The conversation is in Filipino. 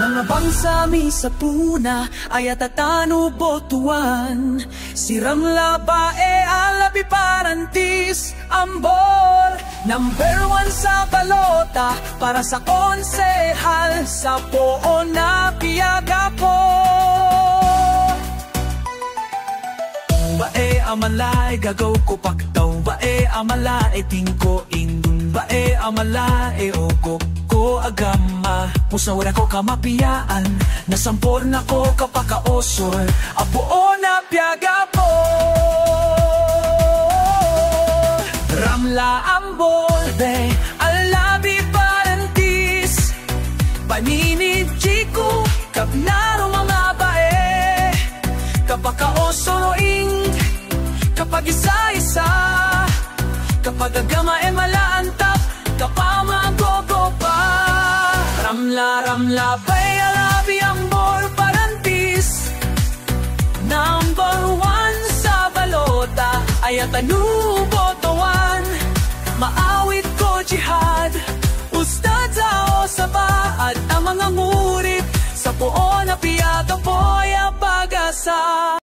Mga bangsami sa puna ay atatano botuan. Siram labae alabi parantis ambol. Number 1 sa balota para sa konsehal sa poon na piyaga ko. Bae amalay gagaw ko paktaw. Bae amalay tingko indun. Bae amalay oko ko agama. Musawara ko kamapiyaan. Nasampor na ko kapakaosor. Apuo na piyaga po. Ramla ambol be alabi parantis. Paninid chiko kapnaro mga bae. Kapakaosor o ing kapag isa-isa. Kapag agama e malaantap kapamagogo pa. Ramla bay alabi ambol parantis. Number 1 sa balota ay atanubotoan. Maawit ko jihad ustad sa osabaad ang mga ngurit sa poon na piyaga po ay pag-asa.